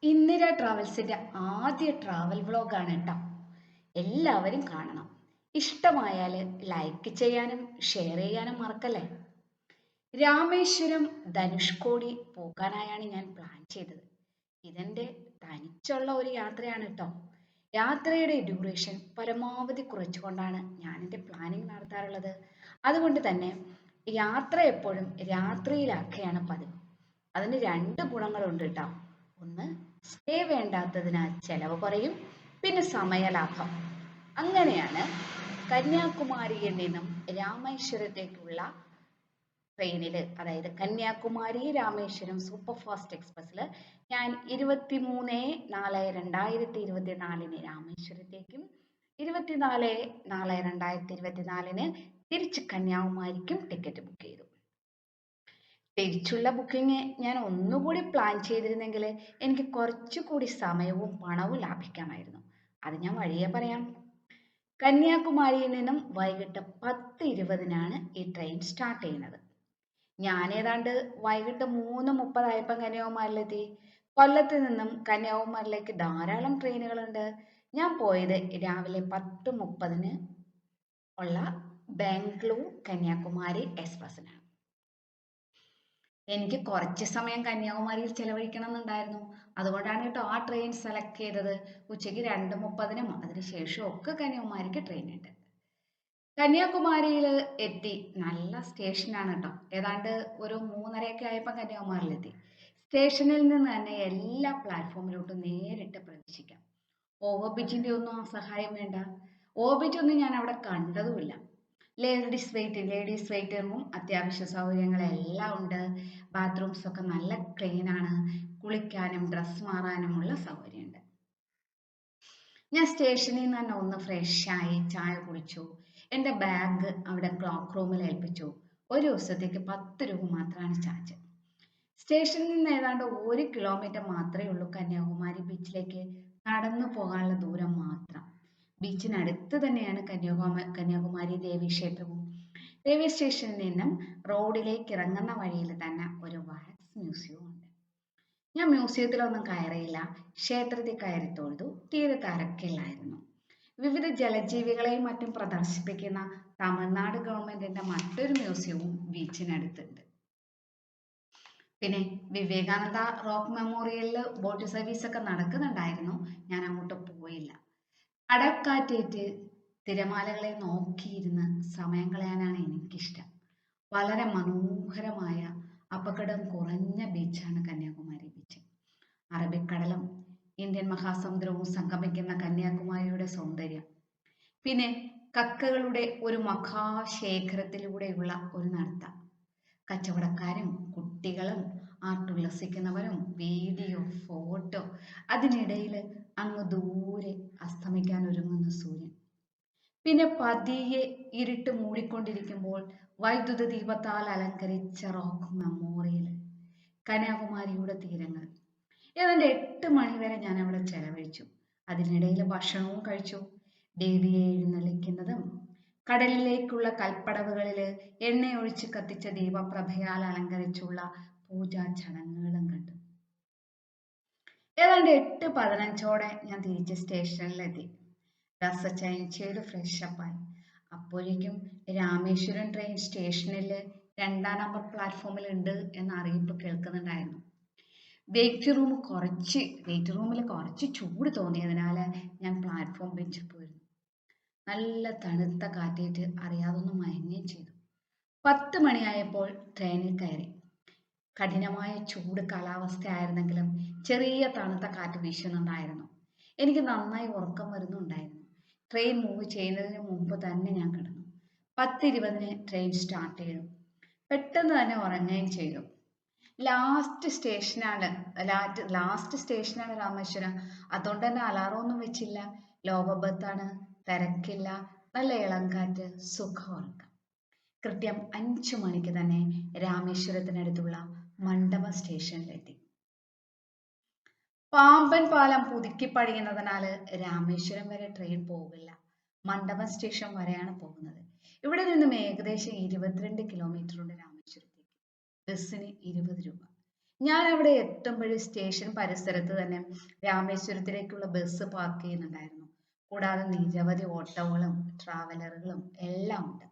ഇന്ദിര ട്രാവൽസിന്റെ ആദ്യ ട്രാവൽ വ്ലോഗാണ് കേട്ടോ. എല്ലാവരും കാണണം. ഇഷ്ടമായാൽ ലൈക്ക് ചെയ്യാനും ഷെയർ ചെയ്യാനും മറക്കല്ലേ. രാമേശ്വരം ധനുഷ്കോടി പോകാനായാണ് ഞാൻ പ്ലാൻ ചെയ്തത്. ഇതെന്റെ തനിച്ചുള്ള ഒരു യാത്രയാണ് കേട്ടോ. യാത്രയുടെ ഡ്യൂറേഷൻ പരമാവധി കുറച്ചുകൊണ്ടാണ് ഞാൻ എൻ്റെ പ്ലാനിങ് നടത്താറുള്ളത്. അതുകൊണ്ട് തന്നെ യാത്ര എപ്പോഴും രാത്രിയിലാക്കുകയാണ് പതിവ്. അതിന് രണ്ട് ഗുണങ്ങളുണ്ട് കേട്ടോ. ഒന്ന്, സ്റ്റേ വേണ്ടാത്തതിനാൽ ചെലവ് കുറയും. പിന്നെ സമയലാഭം. അങ്ങനെയാണ് കന്യാകുമാരിയിൽ നിന്നും രാമേശ്വരത്തേക്കുള്ള ട്രെയിനിൽ, അതായത് കന്യാകുമാരി രാമേശ്വരം സൂപ്പർ ഫാസ്റ്റ് എക്സ്പ്രസ്സിൽ ഞാൻ 23/4/2024 രാമേശ്വരത്തേക്കും 24/4/2024 തിരിച്ച് കന്യാകുമാരിക്കും ടിക്കറ്റ് ബുക്ക് ചെയ്തു. തിരിച്ചുള്ള ബുക്കിംഗ് ഞാൻ ഒന്നുകൂടി പ്ലാൻ ചെയ്തിരുന്നെങ്കിൽ എനിക്ക് കുറച്ചുകൂടി സമയവും പണവും ലാഭിക്കാമായിരുന്നു. അത് ഞാൻ വഴിയെ പറയാം. കന്യാകുമാരിയിൽ നിന്നും വൈകിട്ട് 10:20 ഈ ട്രെയിൻ സ്റ്റാർട്ട് ചെയ്യുന്നത്. ഞാൻ ഏതാണ്ട് വൈകിട്ട് 3:30 കന്യാകുമാരിയിലെത്തി. കൊല്ലത്ത് നിന്നും കന്യാകുമാരിയിലേക്ക് ധാരാളം ട്രെയിനുകളുണ്ട്. ഞാൻ പോയത് രാവിലെ 10:30 ഉള്ള ബാംഗ്ലൂർ കന്യാകുമാരി എക്സ്പ്രസ്സിനാണ്. എനിക്ക് കുറച്ച് സമയം കന്യാകുമാരിയിൽ ചെലവഴിക്കണം എന്നുണ്ടായിരുന്നു. അതുകൊണ്ടാണ് കേട്ടോ ആ ട്രെയിൻ സെലക്ട് ചെയ്തത്. ഉച്ചയ്ക്ക് 2:30 അതിനുശേഷം ഒക്കെ കന്യാകുമാരിക്ക് ട്രെയിൻ ഉണ്ട്. കന്യാകുമാരിയിൽ എത്തി. നല്ല സ്റ്റേഷനാണ് കേട്ടോ. ഏതാണ്ട് ഒരു 3:30 ആയപ്പോൾ കന്യാകുമാരിയിലെത്തി. സ്റ്റേഷനിൽ നിന്ന് തന്നെ എല്ലാ പ്ലാറ്റ്ഫോമിലോട്ടും നേരിട്ട് പ്രവേശിക്കാം. ഓവർ ബ്രിഡ്ജിന്റെ ഒന്നും സഹായം വേണ്ട. ഓവർ ബ്രിഡ്ജ് ഒന്നും ഞാൻ അവിടെ കണ്ടതുമില്ല. ലേഡീസ് വെയിറ്റ് റൂം, അത്യാവശ്യ സൗകര്യങ്ങളെല്ലാം ഉണ്ട്. ബാത്റൂംസ് ഒക്കെ നല്ല ക്ലീൻ ആണ്. കുളിക്കാനും ഡ്രസ് മാറാനുമുള്ള സൗകര്യമുണ്ട്. ഞാൻ സ്റ്റേഷനിൽ നിന്ന് തന്നെ ഒന്ന് ഫ്രഷായി ചായ കുടിച്ചു. എൻ്റെ ബാഗ് അവിടെ ക്ലോക്ക് റൂമിൽ ഏൽപ്പിച്ചു. ഒരു ദിവസത്തേക്ക് 10 രൂപ മാത്രമാണ് ചാർജ്. സ്റ്റേഷനിൽ നിന്ന് ഏതാണ്ട് 1 കിലോമീറ്റർ മാത്രമേ ഉള്ളൂ കന്യാകുമാരി ബീച്ചിലേക്ക്. നടന്നു പോകാനുള്ള ദൂരം മാത്രം. ബീച്ചിനടുത്ത് തന്നെയാണ് കന്യാകുമാരി ദേവി ക്ഷേത്രവും. റെയിൽവേ സ്റ്റേഷനിൽ നിന്നും റോഡിലേക്ക് ഇറങ്ങുന്ന വഴിയിൽ തന്നെ ഒരു വാക്സ് മ്യൂസിയവും ഉണ്ട്. ഞാൻ മ്യൂസിയത്തിലൊന്നും കയറിയില്ല. ക്ഷേത്രത്തിൽ കയറി തൊഴുതു. തീരെ തിരക്കില്ലായിരുന്നു. വിവിധ ജലജീവികളെയും മറ്റും പ്രദർശിപ്പിക്കുന്ന തമിഴ്നാട് ഗവൺമെന്റിന്റെ മറ്റൊരു മ്യൂസിയവും ബീച്ചിനടുത്തുണ്ട്. പിന്നെ വിവേകാനന്ദ റോക്ക് മെമ്മോറിയലിൽ ബോട്ട് സർവീസ് ഒക്കെ നടക്കുന്നുണ്ടായിരുന്നു. ഞാൻ അങ്ങോട്ട് പോയില്ല. കടൽക്കാറ്റേറ്റ് തിരമാലകളെ നോക്കിയിരുന്ന് സമയം കളയാനാണ് എനിക്കിഷ്ടം. വളരെ മനോഹരമായ അപകടം കുറഞ്ഞ ബീച്ചാണ് കന്യാകുമാരി ബീച്ച്. അറബിക്കടലും ഇന്ത്യൻ മഹാസമുദ്രവും സംഗമിക്കുന്ന കന്യാകുമാരിയുടെ സൗന്ദര്യം. പിന്നെ കക്കകളുടെ ഒരു മഹാശേഖരത്തിലൂടെയുള്ള ഒരു നടത്തം. കച്ചവടക്കാരും കുട്ടികളും ആർട്ടുല്ലസിക്കുന്നവരും വീഡിയോ ഫോട്ടോ. അതിനിടയിൽ അങ്ങ് ദൂരെ അസ്തമിക്കാൻ ഒരുങ്ങുന്ന സൂര്യൻ. പിന്നെ പതിയെ ഇരുട്ട് മൂടിക്കൊണ്ടിരിക്കുമ്പോൾ വൈദ്യുത ദീപത്താൽ അലങ്കരിച്ച റോക്ക് മെമ്മോറിയൽ. കന്യാകുമാരിയുടെ തീരങ്ങൾ. ഏതാണ്ട് 8 മണി വരെ ഞാൻ അവിടെ ചെലവഴിച്ചു. അതിനിടയിൽ ഭക്ഷണവും കഴിച്ചു. ദേവിയെ എഴുന്നള്ളിക്കുന്നതും കടലിലേക്കുള്ള കൽപ്പടവുകളിൽ എണ്ണയൊഴിച്ച് കത്തിച്ച ദീപപ്രഭയാൽ അലങ്കരിച്ചുള്ള പൂജാ ചടങ്ങുകളും കണ്ടു. ഏതാണ്ട് 8:15 ഞാൻ തിരിച്ച് സ്റ്റേഷനിലെത്തി. ഡ്രസ്സ് ചേഞ്ച് ചെയ്ത് ഫ്രഷപ്പായി. അപ്പോഴേക്കും രാമേശ്വരം ട്രെയിൻ സ്റ്റേഷനിൽ 2-ാം നമ്പർ പ്ലാറ്റ്ഫോമിൽ ഉണ്ട് എന്ന അറിയിപ്പ് കേൾക്കുന്നുണ്ടായിരുന്നു. വെയിറ്റ് റൂമിൽ കുറച്ച് ചൂട് തോന്നിയതിനാൽ ഞാൻ പ്ലാറ്റ്ഫോം ബെഞ്ചിൽ പോയിരുന്നു. നല്ല തണുത്ത കാറ്റേറ്റ് അറിയാതൊന്ന് മയങ്ങുകയും ചെയ്തു. 10 മണിയായപ്പോൾ ട്രെയിനിൽ കയറി. കഠിനമായ ചൂട് കാലാവസ്ഥയായിരുന്നെങ്കിലും ചെറിയ തണുത്ത കാറ്റ് വീശുന്നുണ്ടായിരുന്നു. എനിക്ക് നന്നായി ഉറക്കം വരുന്നുണ്ടായിരുന്നു. ട്രെയിൻ മൂവ് ചെയ്യുന്നതിന് മുമ്പ് തന്നെ ഞാൻ കിടന്നു. 10:20 ട്രെയിൻ സ്റ്റാർട്ട് ചെയ്തു. പെട്ടെന്ന് തന്നെ ഉറങ്ങുകയും ചെയ്തു. ലാസ്റ്റ് സ്റ്റേഷനാണ് രാമേശ്വരം. അതുകൊണ്ട് തന്നെ അലാറം ഒന്നും വെച്ചില്ല. ലോവർ ബർത്താണ്, തിരക്കില്ല, നല്ല ഇളം കാറ്റ്, സുഖം ഉറക്കം. കൃത്യം 5 മണിക്ക് തന്നെ രാമേശ്വരത്തിനടുത്തുള്ള മണ്ഡപം സ്റ്റേഷനിലെത്തി. പാമ്പൻ പാലം പുതുക്കി പണിയുന്നതിനാൽ രാമേശ്വരം വരെ ട്രെയിൻ പോകില്ല. മണ്ഡപം സ്റ്റേഷൻ വരെയാണ് പോകുന്നത്. ഇവിടെ നിന്നും ഏകദേശം 22 കിലോമീറ്റർ ഉണ്ട് രാമേശ്വരത്തേക്ക്. ബസ്സിന് 20 രൂപ. ഞാൻ അവിടെ എത്തുമ്പോഴേ സ്റ്റേഷൻ പരിസരത്ത് തന്നെ രാമേശ്വരത്തിലേക്കുള്ള ബസ് പാർക്ക് ചെയ്യുന്നുണ്ടായിരുന്നു. കൂടാതെ നിരവധി ഓട്ടോകളും ട്രാവലറുകളും എല്ലാം ഉണ്ട്.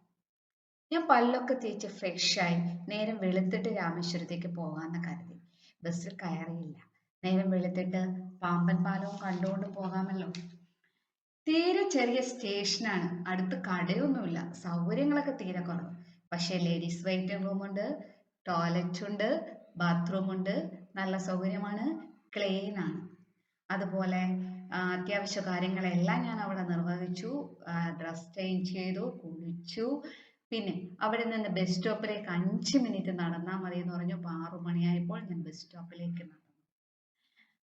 ഞാൻ പല്ലൊക്കെ തേച്ച് ഫ്രഷായി നേരം വെളുത്തിട്ട് രാമേശ്വരത്തേക്ക് പോകാമെന്ന് കരുതി. ബസ്സിൽ കയറിയില്ല. നേരം വെളുത്തിട്ട് പാമ്പൻ പാലവും കണ്ടുകൊണ്ട് പോകാമല്ലോ. തീരെ ചെറിയ സ്റ്റേഷനാണ്. അടുത്ത് കടയൊന്നുമില്ല. സൗകര്യങ്ങളൊക്കെ തീരെ കുറവ്. പക്ഷേ ലേഡീസ് വെയിറ്റിംഗ് റൂമുണ്ട്, ടോയ്ലറ്റ് ഉണ്ട്, ബാത്റൂം ഉണ്ട്. നല്ല സൗകര്യമാണ്, ക്ലീൻ ആണ്. അതുപോലെ അത്യാവശ്യ കാര്യങ്ങളെല്ലാം ഞാൻ അവിടെ നിർവഹിച്ചു. ഡ്രസ് ചേഞ്ച് ചെയ്തു, കുളിച്ചു. പിന്നെ അവിടെ നിന്ന് ബസ് സ്റ്റോപ്പിലേക്ക് 5 മിനിറ്റ് നടന്നാൽ മതി എന്ന് പറഞ്ഞു. 6 മണിയായപ്പോൾ ഞാൻ ബസ് സ്റ്റോപ്പിലേക്ക് നടന്നു.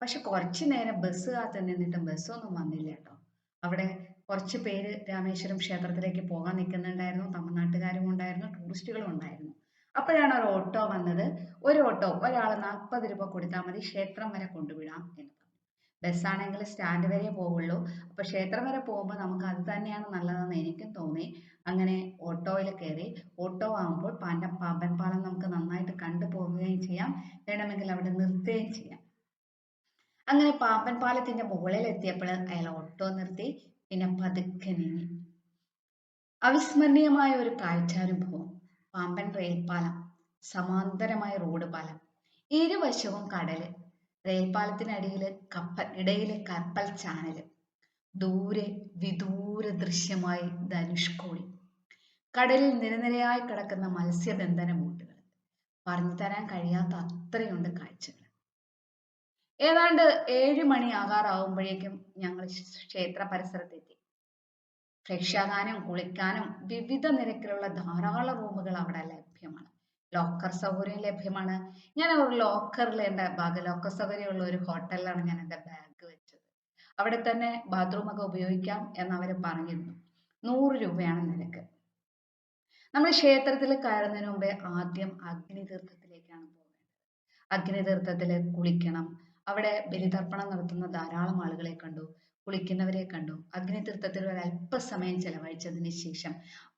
പക്ഷെ കുറച്ചു നേരം ബസ് കാത്ത് നിന്നിട്ടും ബസ്സൊന്നും വന്നില്ല കേട്ടോ. അവിടെ കുറച്ച് പേര് രാമേശ്വരം ക്ഷേത്രത്തിലേക്ക് പോകാൻ നിൽക്കുന്നുണ്ടായിരുന്നു. തമിഴ്നാട്ടുകാരും ഉണ്ടായിരുന്നു, ടൂറിസ്റ്റുകളും ഉണ്ടായിരുന്നു. അപ്പോഴാണ് ഒരു ഓട്ടോ വന്നത്. ഒരു ഓട്ടോ ഒരാൾ 40 രൂപ കൊടുത്താൽ മതി, ക്ഷേത്രം വരെ കൊണ്ടുവിടാം എന്ന് പറഞ്ഞു. ബസ്സാണെങ്കിൽ സ്റ്റാൻഡ് വരെ പോവുള്ളൂ. അപ്പൊ ക്ഷേത്രം വരെ പോകുമ്പോൾ നമുക്ക് അത് തന്നെയാണ് നല്ലതെന്ന് എനിക്കും തോന്നി. അങ്ങനെ ഓട്ടോയിൽ കയറി. ഓട്ടോ ആകുമ്പോൾ പാമ്പൻ പാലം നമുക്ക് നന്നായിട്ട് കണ്ടു പോവുകയും ചെയ്യാം, വേണമെങ്കിൽ അവിടെ നിർത്തുകയും ചെയ്യാം. അങ്ങനെ പാമ്പൻ പാലത്തിന്റെ മുകളിൽ എത്തിയപ്പോൾ അയാൾ ഓട്ടോ നിർത്തി. പിന്നെ പതുക്കെ നീങ്ങി. അവിസ്മരണീയമായ ഒരു കാഴ്ചാനുഭവം. പാമ്പൻ റെയിൽപാലം, സമാന്തരമായ റോഡ് പാലം, ഇരുവശവും കടല്, റെയിൽപാലത്തിനടിയിൽ ഇടയിലെ കപ്പൽ ചാനല്, ദൂരെ വിദൂര ദൃശ്യമായി ധനുഷ്കോടി, കടലിൽ നിരനിരയായി കിടക്കുന്ന മത്സ്യബന്ധന ബോട്ടുകൾ. പറഞ്ഞു തരാൻ കഴിയാത്ത അത്രയുണ്ട് കാഴ്ചകൾ. ഏതാണ്ട് 7 മണി ആകാറാവുമ്പോഴേക്കും ഞങ്ങൾ ക്ഷേത്ര പരിസരത്തെത്തി. ഫ്രഷ് ആകാനും കുളിക്കാനും വിവിധ നിരക്കിലുള്ള ധാരാളം റൂമുകൾ അവിടെ ലഭ്യമാണ്. ലോക്കർ സൗകര്യം ലഭ്യമാണ്. ഞാൻ ഒരു ലോക്കറിൽ ലോക്കർ സൗകര്യമുള്ള ഒരു ഹോട്ടലിലാണ് ഞാൻ എൻ്റെ ബാഗ് വെച്ചത്. അവിടെ തന്നെ ബാത്റൂം ഒക്കെ ഉപയോഗിക്കാം എന്ന് അവർ പറഞ്ഞിരുന്നു. 100 രൂപയാണ് നിരക്ക്. നമ്മൾ ക്ഷേത്രത്തിൽ കയറുന്നതിന് മുമ്പേ ആദ്യം അഗ്നിതീർത്ഥത്തിലേക്കാണ് പോകുന്നത്. അഗ്നിതീർത്ഥത്തിൽ കുളിക്കണം. അവിടെ ബലിതർപ്പണം നടത്തുന്ന ധാരാളം ആളുകളെ കണ്ടു, കുളിക്കുന്നവരെ കണ്ടു. അഗ്നിതീർത്ഥത്തിൽ ഒരു അല്പസമയം ചെലവഴിച്ചതിന് ശേഷം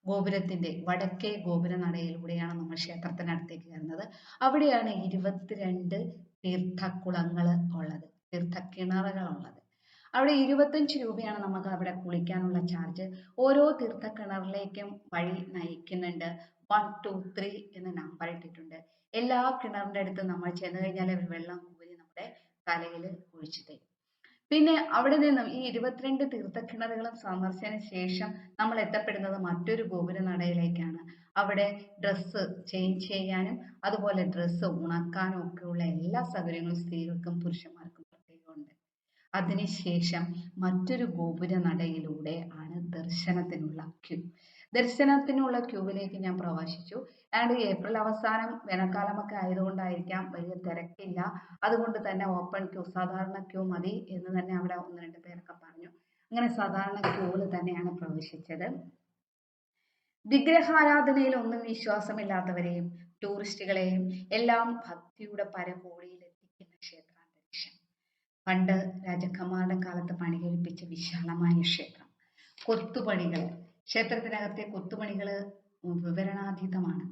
ഗോപുരത്തിന്റെ വടക്കേ ഗോപുര നടയിലൂടെയാണ് നമ്മൾ ക്ഷേത്രത്തിനടുത്തേക്ക് കയറുന്നത്. അവിടെയാണ് 22 തീർത്ഥക്കുളങ്ങൾ ഉള്ളത്, തീർത്ഥക്കിണറുകൾ ഉള്ളത്. അവിടെ 25 രൂപയാണ് നമുക്ക് അവിടെ കുളിക്കാനുള്ള ചാർജ്. ഓരോ തീർത്ഥക്കിണറിലേക്കും വഴി നയിക്കുന്നുണ്ട്. 1, 2, 3 എന്ന് നമ്പർ ഇട്ടിട്ടുണ്ട്. എല്ലാ കിണറിന്റെ അടുത്തും നമ്മൾ ചെന്ന് കഴിഞ്ഞാൽ വെള്ളം കോരി നമ്മുടെ തലയിൽ ഒഴിച്ചു തരും. പിന്നെ അവിടെ നിന്നും ഈ 22 തീർത്ഥക്കിണറുകളും സന്ദർശിച്ചതിന് ശേഷം നമ്മൾ എത്തപ്പെടുന്നത് മറ്റൊരു ഗോപുരനടയിലേക്കാണ്. അവിടെ ഡ്രസ്സ് ചേഞ്ച് ചെയ്യാനും അതുപോലെ ഡ്രസ്സ് ഉണക്കാനും ഒക്കെയുള്ള എല്ലാ സൗകര്യങ്ങളും സ്ത്രീകൾക്കും പുരുഷന്മാർക്കും പ്രത്യേകമുണ്ട്. അതിനുശേഷം മറ്റൊരു ഗോപുരനടയിലൂടെ ആണ് ദർശനത്തിനുള്ള ക്യൂ. ദർശനത്തിനുള്ള ക്യൂവിലേക്ക് ഞാൻ പ്രവേശിച്ചു. ഏതാണ്ട് ഏപ്രിൽ അവസാനം വേനൽക്കാലമൊക്കെ ആയതുകൊണ്ടായിരിക്കാം വലിയ തിരക്കില്ല. അതുകൊണ്ട് തന്നെ ഓപ്പൺ ക്യൂ, സാധാരണ ക്യൂ മതി എന്ന് തന്നെ അവിടെ 1-2 പേരൊക്കെ പറഞ്ഞു. അങ്ങനെ സാധാരണ ക്യൂവിൽ തന്നെയാണ് പ്രവേശിച്ചത്. വിഗ്രഹാരാധനയിൽ ഒന്നും വിശ്വാസമില്ലാത്തവരെയും ടൂറിസ്റ്റുകളെയും എല്ലാം ഭക്തിയുടെ പരകോടിയിൽ എത്തിക്കുന്ന ക്ഷേത്രാന്തരീക്ഷം. പണ്ട് രാജാക്കന്മാരുടെ കാലത്ത് പണി കഴിപ്പിച്ച വിശാലമായ ക്ഷേത്രം. കൊത്തുപണികൾ, ക്ഷേത്രത്തിനകത്തെ കൊത്തുപണികൾ വിവരണാതീതമാണ്.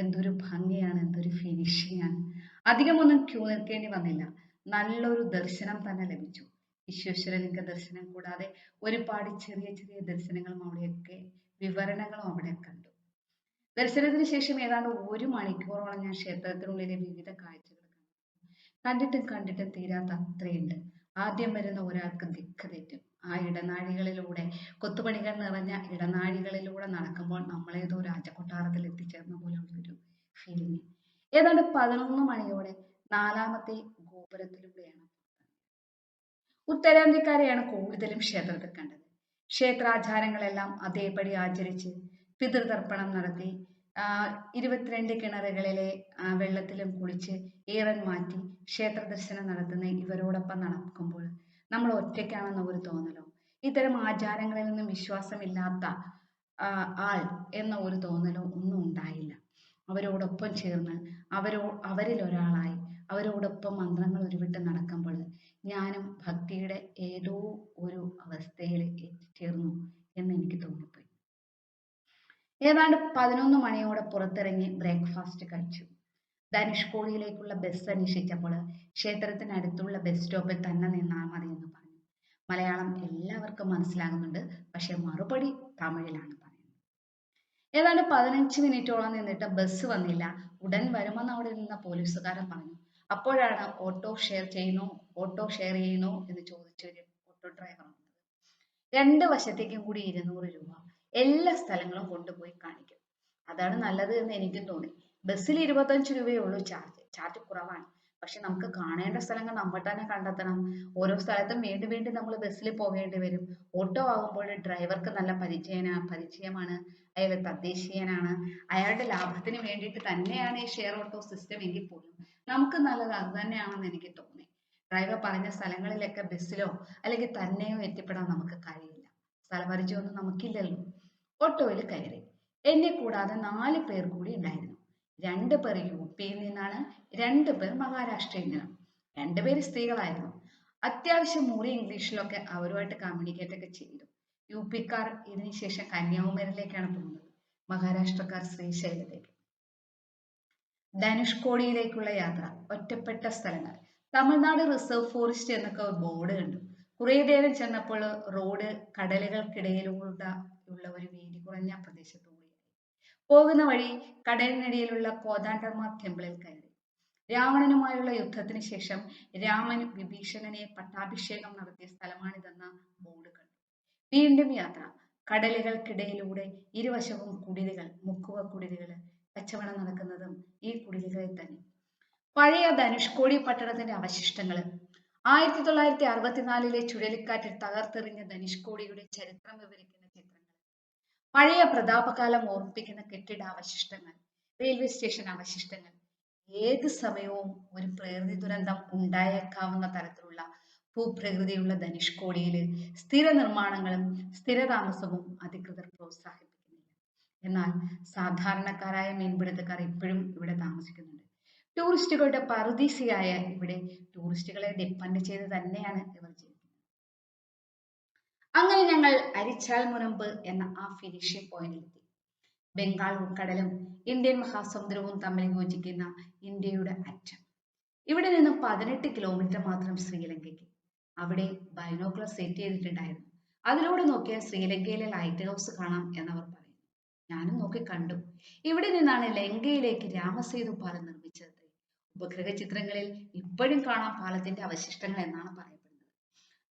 എന്തൊരു ഭംഗിയാണ്, എന്തൊരു ഫിനിഷിംഗ് ആണ്. അധികമൊന്നും ക്യൂ നിൽക്കേണ്ടി വന്നില്ല. നല്ലൊരു ദർശനം തന്നെ ലഭിച്ചു. വിശ്വേശ്വരലിംഗ ദർശനം കൂടാതെ ഒരുപാട് ചെറിയ ചെറിയ ദർശനങ്ങളും അവിടെയൊക്കെ വിവരണങ്ങളും അവിടെ കണ്ടു. ദർശനത്തിന് ശേഷം ഏതാണ്ട് 1 മണിക്കൂറോളം ഞാൻ ക്ഷേത്രത്തിനുള്ളിലെ വിവിധ കാഴ്ചകൾ കണ്ടിട്ടും തീരാത്ത അത്രയുണ്ട്. ആദ്യം വരുന്ന ഒരാൾക്ക് ദിക്ക് തെറ്റും. ആ ഇടനാഴികളിലൂടെ, കൊത്തുപണികൾ നിറഞ്ഞ ഇടനാഴികളിലൂടെ നടക്കുമ്പോൾ നമ്മളേതോ രാജകൊട്ടാരത്തിൽ എത്തിച്ചേർന്ന പോലെ ഒരു ഫീലിംഗ്. ഏതാണ്ട് 11 മണിയോടെ 4ാമത്തെ ഗോപുരത്തിലൂടെയാണ്. ഉത്തരാന്ത്യക്കാരെയാണ് കൂടുതലും ക്ഷേത്രത്തിൽ കണ്ടത്. ക്ഷേത്രാചാരങ്ങളെല്ലാം അതേപടി ആചരിച്ച് പിതൃതർപ്പണം നടത്തി 22 കിണറുകളിലെ വെള്ളത്തിലും കുളിച്ച് ഈറൻ മാറ്റി ക്ഷേത്ര ദർശനം നടത്തുന്ന ഇവരോടൊപ്പം നടക്കുമ്പോൾ നമ്മൾ ഒറ്റയ്ക്കാണെന്ന ഒരു തോന്നലോ, ഇത്തരം ആചാരങ്ങളിൽ നിന്നും വിശ്വാസമില്ലാത്ത ആൾ എന്ന ഒരു തോന്നലോ ഒന്നും ഉണ്ടായില്ല. അവരോടൊപ്പം ചേർന്ന് അവരിൽ ഒരാളായി അവരോടൊപ്പം മന്ത്രങ്ങൾ ഉരുവിട്ട് നടക്കുമ്പോൾ ഞാനും ഭക്തിയുടെ ഏതോ ഒരു അവസ്ഥയിൽ എത്തിച്ചേർന്നു എന്ന് എനിക്ക് തോന്നിപ്പോയി. ഏതാണ്ട് 11 മണിയോടെ പുറത്തിറങ്ങി ബ്രേക്ക്ഫാസ്റ്റ് കഴിച്ചു. ധനുഷ്കോടിയിലേക്കുള്ള ബസ് അന്വേഷിച്ചപ്പോൾ ക്ഷേത്രത്തിനടുത്തുള്ള ബസ് സ്റ്റോപ്പിൽ തന്നെ നിന്നാൽ മതി എന്ന് പറഞ്ഞു. മലയാളം എല്ലാവർക്കും മനസ്സിലാകുന്നുണ്ട്, പക്ഷെ മറുപടി തമിഴിലാണ് പറയുന്നത്. ഏതാണ്ട് 15 മിനിറ്റോളം നിന്നിട്ട് ബസ് വന്നില്ല. ഉടൻ വരുമെന്ന് അവിടെ നിന്ന പോലീസുകാരൻ പറഞ്ഞു. അപ്പോഴാണ് ഓട്ടോ ഷെയർ ചെയ്യുന്നു എന്ന് ചോദിച്ചൊരു ഓട്ടോ ഡ്രൈവർ വന്നത്. രണ്ട് വശത്തേക്കും കൂടി 200 രൂപ. എല്ലാ സ്ഥലങ്ങളും കൊണ്ടുപോയി കാണിക്കും. അതാണ് നല്ലത് എന്ന് എനിക്കും തോന്നി. ബസ്സിൽ 25 രൂപയേ ഉള്ളൂ ചാർജ് കുറവാണ്. പക്ഷെ നമുക്ക് കാണേണ്ട സ്ഥലങ്ങൾ നമ്മൾ തന്നെ കണ്ടെത്തണം. ഓരോ സ്ഥലത്തും വീണ്ടും വീണ്ടും നമ്മൾ ബസ്സിൽ പോകേണ്ടി വരും. ഓട്ടോ ആകുമ്പോൾ ഡ്രൈവർക്ക് നല്ല പരിചയമാണ്, അയാൾ തദ്ദേശീയനാണ്, അയാളുടെ ലാഭത്തിന് വേണ്ടിയിട്ട് തന്നെയാണ് ഈ ഷെയർ ഓട്ടോ സിസ്റ്റം എങ്കിൽ പോലും നമുക്ക് നല്ലത് അത് തന്നെയാണെന്ന് എനിക്ക് തോന്നി. ഡ്രൈവർ പറഞ്ഞ സ്ഥലങ്ങളിലൊക്കെ ബസ്സിലോ അല്ലെങ്കിൽ തന്നെയോ എത്തിപ്പെടാൻ നമുക്ക് കഴിയില്ല. സ്ഥലപരിചയമൊന്നും നമുക്കില്ലല്ലോ. ഓട്ടോയിൽ കയറി. എന്നെ കൂടാതെ 4 പേർ കൂടി ഉണ്ടായിരുന്നു. 2 പേർ യുപിയിൽ നിന്നാണ്, 2 പേർ മഹാരാഷ്ട്രയിൽ നിന്നും. 2 പേര് സ്ത്രീകളായിരുന്നു. അത്യാവശ്യം മുറി ഇംഗ്ലീഷിലൊക്കെ അവരുമായിട്ട് കമ്മ്യൂണിക്കേറ്റ് ഒക്കെ ചെയ്തു. യുപിക്കാർ ഇതിന് ശേഷം കന്യാകുമാരിയിലേക്കാണ് പോകുന്നത്, മഹാരാഷ്ട്രക്കാർ ശ്രീശൈലത്തേക്ക്. ധനുഷ്കോടിയിലേക്കുള്ള യാത്ര. ഒറ്റപ്പെട്ട സ്ഥലങ്ങൾ. തമിഴ്നാട് റിസർവ് ഫോറസ്റ്റ് എന്നൊക്കെ ബോർഡ് കണ്ടു. കുറേ നേരം ചെന്നപ്പോൾ റോഡ് കടലുകൾക്കിടയിലൂടെ ഉള്ള ഒരു വീതി കുറഞ്ഞ പ്രദേശത്തുകൂടിയായി. പോകുന്ന വഴി കടലിനടിയിലുള്ള കോദണ്ഡരാമ ടെമ്പിളിൽ കയറി. രാവണനുമായുള്ള യുദ്ധത്തിന് ശേഷം രാമൻ വിഭീഷണനെ പട്ടാഭിഷേകം നടത്തിയ സ്ഥലമാണിതെന്ന ബോർഡ് കണ്ടു. വീണ്ടും യാത്ര. കടലുകൾക്കിടയിലൂടെ ഇരുവശവും കുടിലുകൾ, മുക്കുവ കുടിലുകൾ. കച്ചവടം നടക്കുന്നതും ഈ കുടിലുകളിൽ തന്നെ. പഴയ ധനുഷ്കോടി പട്ടണത്തിന്റെ അവശിഷ്ടങ്ങൾ. 1964 ചുഴലിക്കാറ്റിൽ തകർത്തെറിഞ്ഞ ധനുഷ്കോടിയുടെ ചരിത്രം വിവരിക്കുന്ന ചിത്രങ്ങൾ. പഴയ പ്രതാപകാലം ഓർമ്മിപ്പിക്കുന്ന കെട്ടിടാവശിഷ്ടങ്ങൾ, റെയിൽവേ സ്റ്റേഷൻ അവശിഷ്ടങ്ങൾ. ഏത് സമയവും ഒരു പ്രകൃതി ദുരന്തം ഉണ്ടായേക്കാവുന്ന തരത്തിലുള്ള ഭൂപ്രകൃതിയുള്ള ധനുഷ്കോടിയിൽ സ്ഥിര നിർമ്മാണങ്ങളും സ്ഥിരതാമസവും അധികൃതർ പ്രോത്സാഹിപ്പിക്കുന്നില്ല. എന്നാൽ സാധാരണക്കാരായ മീൻപിടുത്തക്കാർ ഇപ്പോഴും ഇവിടെ താമസിക്കുന്നുണ്ട്. ടൂറിസ്റ്റുകളുടെ പറുദീസയായ ഇവിടെ ടൂറിസ്റ്റുകളെ ഡിപ്പെൻഡ് ചെയ്ത് തന്നെയാണ് ഇവർ ജീവിക്കുന്നത്. അങ്ങനെ ഞങ്ങൾ അരിച്ചാൽ മുനമ്പ് എന്ന ആ ഫിനിഷിംഗ് പോയിന്റിലെത്തി. ബംഗാൾ ഉൾക്കടലും ഇന്ത്യൻ മഹാസമുദ്രവും തമ്മിൽ യോജിക്കുന്ന ഇന്ത്യയുടെ അറ്റം. ഇവിടെ നിന്ന് 18 കിലോമീറ്റർ മാത്രം ശ്രീലങ്കയ്ക്ക്. അവിടെ ബൈനോക്കുലർ സെറ്റ് ചെയ്തിട്ടുണ്ടായിരുന്നു. അതിലൂടെ നോക്കിയാൽ ശ്രീലങ്കയിലെ ലൈറ്റ് ഹൗസ് കാണാം എന്നവർ പറയുന്നു. ഞാനും നോക്കി കണ്ടു. ഇവിടെ നിന്നാണ് ലങ്കയിലേക്ക് രാമസേതു പാലം നിർമ്മിച്ചത്. ഉപഗ്രഹ ചിത്രങ്ങളിൽ ഇപ്പോഴും കാണാം പാലത്തിന്റെ അവശിഷ്ടങ്ങൾ എന്നാണ് പറയപ്പെടുന്നത്.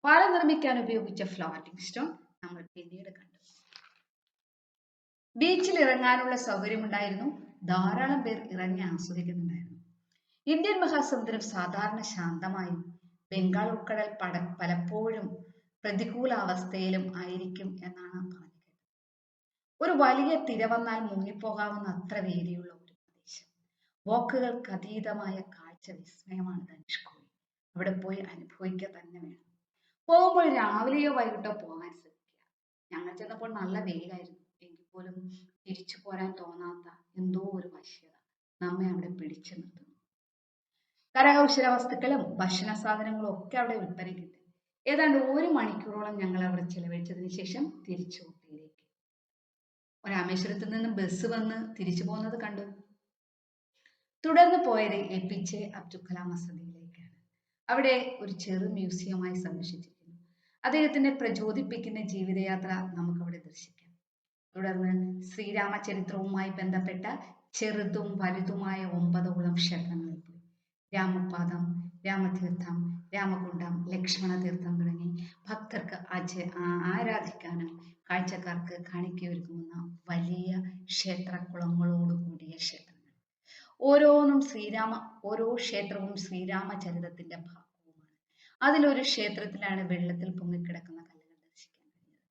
പാലം നിർമ്മിക്കാൻ ഉപയോഗിച്ച ഫ്ലോട്ടിംഗ് സ്റ്റോൺ നമ്മൾ പിന്നീട് കണ്ടു. ബീച്ചിൽ ഇറങ്ങാനുള്ള സൗകര്യമുണ്ടായിരുന്നു. ധാരാളം പേർ ഇറങ്ങി ആസ്വദിക്കുന്നുണ്ടായിരുന്നു. ഇന്ത്യൻ മഹാസമുദ്രം സാധാരണ ശാന്തമായും ബംഗാൾ ഉൾക്കടൽ പലപ്പോഴും പ്രതികൂല അവസ്ഥയിലും ആയിരിക്കും എന്നാണ് പറഞ്ഞത്. ഒരു വലിയ തിര വന്നാൽ മുങ്ങിപ്പോകാവുന്ന അത്ര വീതിയുള്ള ഒരു പ്രദേശം. വാക്കുകൾക്ക് അതീതമായ കാഴ്ച വിസ്മയമാണ് ധനുഷ്കോടി. അവിടെ പോയി അനുഭവിക്കുക തന്നെ വേണം. പോകുമ്പോൾ രാവിലെയോ വൈകിട്ടോ പോകാൻ ശ്രമിക്കുക. ഞങ്ങൾ ചെന്നപ്പോൾ നല്ല വെയിലായിരുന്നു. എങ്കിൽ പോലും തിരിച്ചു പോരാൻ തോന്നാത്ത എന്തോ ഒരു വശ്യത നമ്മെ അവിടെ പിടിച്ചു നിർത്തുന്നു. കരകൗശല വസ്തുക്കളും ഭക്ഷണ സാധനങ്ങളും ഒക്കെ അവിടെ വിൽപ്പനയ്ക്കുണ്ട്. ഏതാണ്ട് 1 മണിക്കൂറോളം ഞങ്ങൾ അവിടെ ചെലവഴിച്ചതിന് ശേഷം തിരിച്ചു ഊട്ടിയിലേക്ക്. രാമേശ്വരത്ത് നിന്ന് ബസ് വന്ന് തിരിച്ചു പോകുന്നത് കണ്ടു. തുടർന്ന് പോയത് APJ അബ്ദുൽ കലാം വസതിയിലേക്കാണ്. അവിടെ ഒരു ചെറു മ്യൂസിയമായി സംരക്ഷിച്ചിരിക്കുന്നു. അദ്ദേഹത്തിന്റെ പ്രചോദിപ്പിക്കുന്ന ജീവിതയാത്ര നമുക്കവിടെ ദർശിക്കാം. തുടർന്ന് ശ്രീരാമചരിത്രവുമായി ബന്ധപ്പെട്ട ചെറുതും വലുതുമായ 9ഓളം ക്ഷേത്രങ്ങളിൽ പോയി. രാമപാദം, രാമതീർത്ഥം, രാമകുണ്ടം, ലക്ഷ്മണതീർത്ഥം തുടങ്ങി ഭക്തർക്ക് ആരാധിക്കാനും കാഴ്ചക്കാർക്ക് കാണിക്കയൊരുക്കുന്ന വലിയ ക്ഷേത്രക്കുളങ്ങളോടുകൂടിയ ക്ഷേത്രങ്ങൾ. ഓരോ ക്ഷേത്രവും ശ്രീരാമചരിതത്തിന്റെ ഭാഗവുമാണ്. അതിലൊരു ക്ഷേത്രത്തിലാണ് വെള്ളത്തിൽ പൊങ്ങിക്കിടക്കുന്ന കല്ലുകൾ ദർശിക്കാൻ കഴിഞ്ഞത്.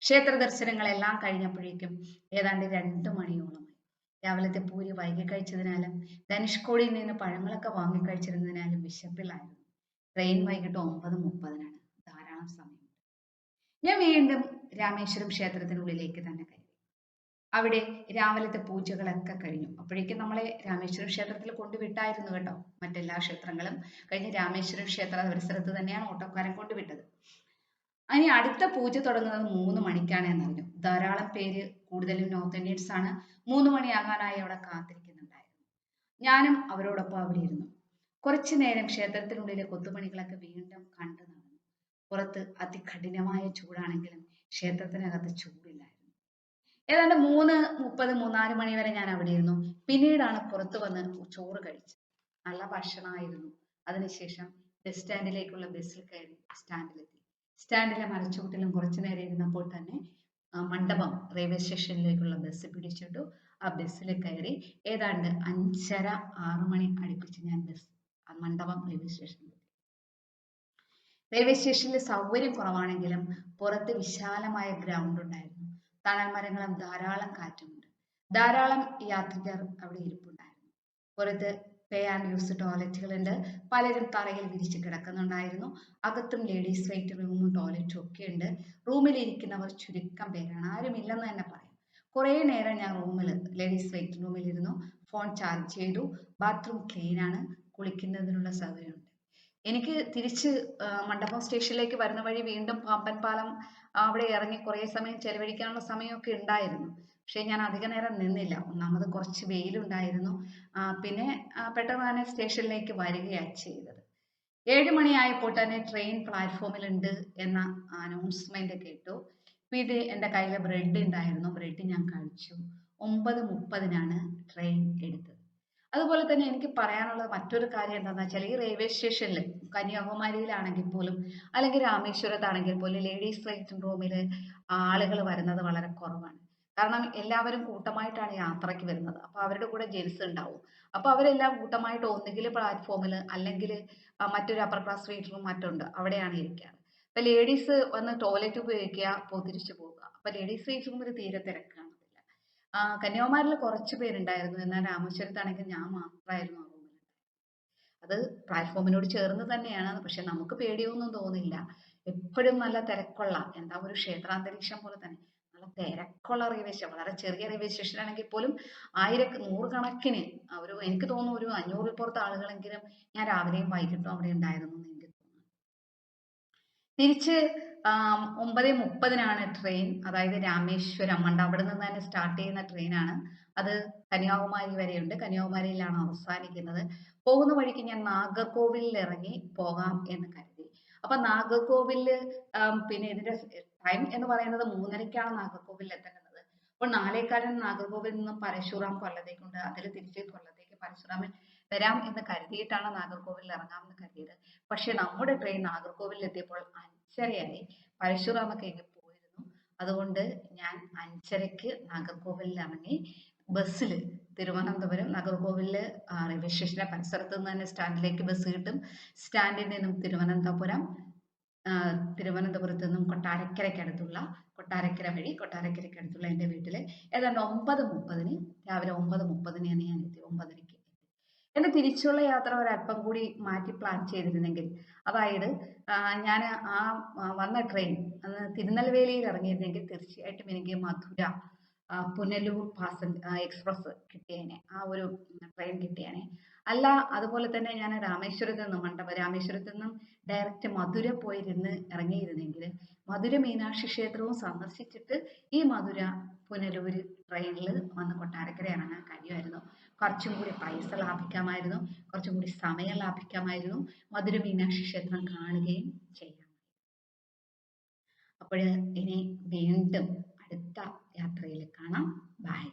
ക്ഷേത്ര ദർശനങ്ങളെല്ലാം കഴിഞ്ഞപ്പോഴേക്കും ഏതാണ്ട് 2 മണിയോളമായി. രാവിലത്തെ പൂരി വൈകി കഴിച്ചതിനാലും ധനുഷ്കോടിയിൽ നിന്ന് പഴങ്ങളൊക്കെ വാങ്ങിക്കഴിച്ചിരുന്നതിനാലും വിശപ്പിലായിരുന്നു. ട്രെയിൻ വൈകിട്ട് 9:30-നാണ്. ധാരാളം സമയമുണ്ട്. ഞാൻ വീണ്ടും രാമേശ്വരം ക്ഷേത്രത്തിനുള്ളിലേക്ക് തന്നെ കയറി. അവിടെ രാവിലത്തെ പൂജകളൊക്കെ കഴിഞ്ഞു. അപ്പോഴേക്കും നമ്മളെ രാമേശ്വരം ക്ഷേത്രത്തിൽ കൊണ്ടുവിട്ടായിരുന്നു കേട്ടോ. മറ്റെല്ലാ ക്ഷേത്രങ്ങളും കഴിഞ്ഞ് രാമേശ്വരം ക്ഷേത്ര പരിസരത്ത് തന്നെയാണ് ഓട്ടോക്കാരൻ കൊണ്ടുവിട്ടത്. ഇനി അടുത്ത പൂജ തുടങ്ങുന്നത് 3 മണിക്കാണ് എന്നറിഞ്ഞു. ധാരാളം പേര്, കൂടുതലും നോർത്ത് ഇന്ത്യൻസ് ആണ്, 3 മണിയാകാനായി അവിടെ കാത്തിരിക്കുന്നുണ്ടായിരുന്നു. ഞാനും അവരോടൊപ്പം അവിടെ ഇരുന്നു. കുറച്ചു നേരം ക്ഷേത്രത്തിനുള്ളിലെ കൊത്തുപണികളൊക്കെ വീണ്ടും കണ്ടു നടന്നു. പുറത്ത് അതികഠിനമായ ചൂടാണെങ്കിലും ക്ഷേത്രത്തിനകത്ത് ചൂടില്ലായിരുന്നു. ഏതാണ്ട് 3:30 3:04 മണി വരെ ഞാൻ അവിടെ ഇരുന്നു. പിന്നീടാണ് പുറത്തു വന്ന് ചോറ് കഴിച്ചത്. നല്ല ഭക്ഷണമായിരുന്നു. അതിനുശേഷം ബസ് സ്റ്റാൻഡിലേക്കുള്ള ബസ്സിൽ കയറി സ്റ്റാൻഡിലെത്തി. സ്റ്റാൻഡിലെ മരച്ചുവട്ടിലും കുറച്ചു നേരം ഇരുന്നപ്പോൾ തന്നെ മണ്ഡപം റെയിൽവേ സ്റ്റേഷനിലേക്കുള്ള ബസ് പിടിച്ചിട്ടു. ആ ബസ്സിൽ കയറി ഏതാണ്ട് 5:30 6 മണി അടുപ്പിച്ച് ഞാൻ മണ്ഡപം റെയിൽവേ സ്റ്റേഷനിൽ. റെയിൽവേ സ്റ്റേഷനിൽ സൗകര്യം കുറവാണെങ്കിലും പുറത്ത് വിശാലമായ ഗ്രൗണ്ട് ഉണ്ടായിരുന്നു. തണൽ മരങ്ങളും ധാരാളം കാറ്റുമുണ്ട്. ധാരാളം യാത്രികർ അവിടെ ഇരിപ്പുണ്ടായിരുന്നു. പുറത്ത് പേ ആൻഡ് യൂസ് ടോയ്ലറ്റുകളുണ്ട്. പലരും തറയിൽ വിരിച്ച് കിടക്കുന്നുണ്ടായിരുന്നു. അകത്തും ലേഡീസ് വെയിറ്റ് റൂമും ടോയ്ലറ്റും ഒക്കെ ഉണ്ട്. റൂമിൽ ഇരിക്കുന്നവർ ചുരുക്കം പേരാണ്, ആരുമില്ലെന്ന് തന്നെ പറയാം. കുറേ നേരം ഞാൻ ലേഡീസ് വെയിറ്റ് റൂമിൽ ഇരുന്നു. ഫോൺ ചാർജ് ചെയ്തു. ബാത്റൂം ക്ലീൻ ആണ്. കുളിക്കുന്നതിനുള്ള സൗകര്യമുണ്ട്. എനിക്ക് തിരിച്ച് മണ്ഡപം സ്റ്റേഷനിലേക്ക് വരുന്ന വഴി വീണ്ടും പാമ്പൻ പാലം അവിടെ ഇറങ്ങി കുറേ സമയം ചെലവഴിക്കാനുള്ള സമയമൊക്കെ ഉണ്ടായിരുന്നു. പക്ഷെ ഞാൻ അധിക നേരം നിന്നില്ല. ഒന്നാമത് കുറച്ച് വെയിലുണ്ടായിരുന്നു. പിന്നെ പെട്ടെന്ന് തന്നെ സ്റ്റേഷനിലേക്ക് വരികയാണ് ചെയ്തത്. 7 മണിയായപ്പോൾ തന്നെ ട്രെയിൻ പ്ലാറ്റ്ഫോമിലുണ്ട് എന്ന അനൗൺസ്മെന്റ് കേട്ടു. പിന്നെ എൻ്റെ കയ്യിൽ ബ്രെഡ് ഉണ്ടായിരുന്നു. ബ്രെഡ് ഞാൻ കഴിച്ചു. 9:30-നാണ് ട്രെയിൻ എടുത്തത്. അതുപോലെ തന്നെ എനിക്ക് പറയാനുള്ള മറ്റൊരു കാര്യം എന്താണെന്ന് വെച്ചാൽ, ഈ റെയിൽവേ സ്റ്റേഷനിൽ കന്യാകുമാരിയിലാണെങ്കിൽ പോലും അല്ലെങ്കിൽ രാമേശ്വരത്താണെങ്കിൽ പോലും ലേഡീസ് വെയിറ്റിംഗ് റൂമിൽ ആളുകൾ വരുന്നത് വളരെ കുറവാണ്. കാരണം എല്ലാവരും കൂട്ടമായിട്ടാണ് യാത്രയ്ക്ക് വരുന്നത്. അപ്പോൾ അവരുടെ കൂടെ ജെൻസ് ഉണ്ടാവും. അപ്പോൾ അവരെല്ലാം കൂട്ടമായിട്ട് ഒന്നുകിൽ പ്ലാറ്റ്ഫോമിൽ അല്ലെങ്കിൽ മറ്റൊരു അപ്പർ ക്ലാസ് വെയിറ്റ് റൂം മറ്റുണ്ട്, അവിടെയാണ് ഇരിക്കാറ്. അപ്പോൾ ലേഡീസ് വന്ന് ടോയ്ലറ്റ് ഉപയോഗിക്കുക, തിരിച്ചു പോവുക. അപ്പോൾ ലേഡീസ് വെയിറ്റ് റൂമിൽ തീരെ തിരക്കാണ്. കന്യാകുമാരിയിൽ കുറച്ച് പേരുണ്ടായിരുന്നു. എന്നാൽ രാമേശ്വരത്താണെങ്കിൽ ഞാൻ മാത്രമായിരുന്നു ആ റൂമിൽ. അത് പ്ലാറ്റ്ഫോമിനോട് ചേർന്ന് തന്നെയാണ്. പക്ഷെ നമുക്ക് പേടിയൊന്നും തോന്നില്ല. എപ്പോഴും നല്ല തിരക്കുള്ള, എന്താ ഒരു ക്ഷേത്രാന്തരീക്ഷം പോലെ തന്നെ നല്ല തിരക്കുള്ള റെയിൽവേ സ്റ്റേഷൻ. വളരെ ചെറിയ റെയിൽവേ സ്റ്റേഷൻ ആണെങ്കിൽ പോലും നൂറുകണക്കിന് എനിക്ക് തോന്നുന്നു ഒരു 500-ൽ പുറത്ത് ആളുകളെങ്കിലും ഞാൻ രാവിലെയും വൈകിട്ടും അവിടെ ഉണ്ടായിരുന്നു എന്ന് എനിക്ക് തോന്നുന്നു. തിരിച്ച് 9:30-നാണ് ട്രെയിൻ. അതായത് രാമേശ്വരം അവിടെ നിന്ന് തന്നെ സ്റ്റാർട്ട് ചെയ്യുന്ന ട്രെയിനാണ്. അത് കന്യാകുമാരി വരെയുണ്ട്. കന്യാകുമാരിയിലാണ് അവസാനിക്കുന്നത്. പോകുന്ന വഴിക്ക് ഞാൻ നാഗർകോവിലിൽ ഇറങ്ങി പോകാം എന്ന് കരുതി. അപ്പൊ നാഗർകോവിലില് പിന്നെ ഇതിന്റെ ടൈം എന്ന് പറയുന്നത് 3:30-ക്കാണ് നാഗർകോവിലിൽ എത്തേണ്ടത്. അപ്പോൾ 4:15 നാഗർകോവിലിൽ നിന്നും പരശുറാം കൊല്ലത്തേക്കുണ്ട്. അതിൽ തിരിച്ച് കൊല്ലത്തേക്ക് പരശുറാമിൽ വരാം എന്ന് കരുതിയിട്ടാണ് നാഗർകോവിലിൽ ഇറങ്ങാമെന്ന് കരുതിയത്. പക്ഷെ നമ്മുടെ ട്രെയിൻ നാഗർകോവിലിൽ എത്തിയപ്പോൾ 5:30-ആയി. പരശുറാമൊക്കെ എങ്ങ് പോയിരുന്നു. അതുകൊണ്ട് ഞാൻ 5:30-ക്ക് നാഗർകോവിലിൽ ഇറങ്ങി. ബസ്സിൽ തിരുവനന്തപുരം നാഗർകോവിലില് റെയിൽവേ സ്റ്റേഷന്റെ പരിസരത്ത് നിന്ന് തന്നെ സ്റ്റാൻഡിലേക്ക് ബസ് കിട്ടും. സ്റ്റാൻഡിൽ നിന്നും തിരുവനന്തപുരത്ത് നിന്നും കൊട്ടാരക്കരയ്ക്കടുത്തുള്ള എൻ്റെ വീട്ടിൽ ഏതാണ്ട് 9:30-ന് രാവിലെ 9:30-ന് ഞാൻ എത്തി. 9:30-ക്ക്. എന്റെ തിരിച്ചുള്ള യാത്ര ഒരല്പം കൂടി മാറ്റി പ്ലാൻ ചെയ്തിരുന്നെങ്കിൽ, അതായത് ഞാൻ വന്ന ട്രെയിൻ തിരുനെൽവേലിയിൽ ഇറങ്ങിയിരുന്നെങ്കിൽ തീർച്ചയായിട്ടും എനിക്ക് മധുര പുനലൂർ എക്സ്പ്രസ് കിട്ടിയേനെ. ആ ഒരു ട്രെയിൻ കിട്ടിയേനെ. അല്ല, അതുപോലെ തന്നെ ഞാൻ രാമേശ്വരത്ത് നിന്നും ഡയറക്റ്റ് മധുര പോയിരുന്ന് ഇറങ്ങിയിരുന്നെങ്കിൽ മധുര മീനാക്ഷി ക്ഷേത്രവും സന്ദർശിച്ചിട്ട് ഈ മധുര പുനലൂര് ട്രെയിനിൽ വന്ന് കൊട്ടാരക്കര ഇറങ്ങാൻ കഴിയുമായിരുന്നു. കുറച്ചും കൂടി പൈസ ലാഭിക്കാമായിരുന്നു. കുറച്ചും കൂടി സമയം ലാഭിക്കാമായിരുന്നു. മധുര മീനാക്ഷി ക്ഷേത്രം കാണുകയും ചെയ്യാം. അപ്പോൾ ഇനി വീണ്ടും അടുത്ത യാത്രയിൽ കാണാം. ബൈ.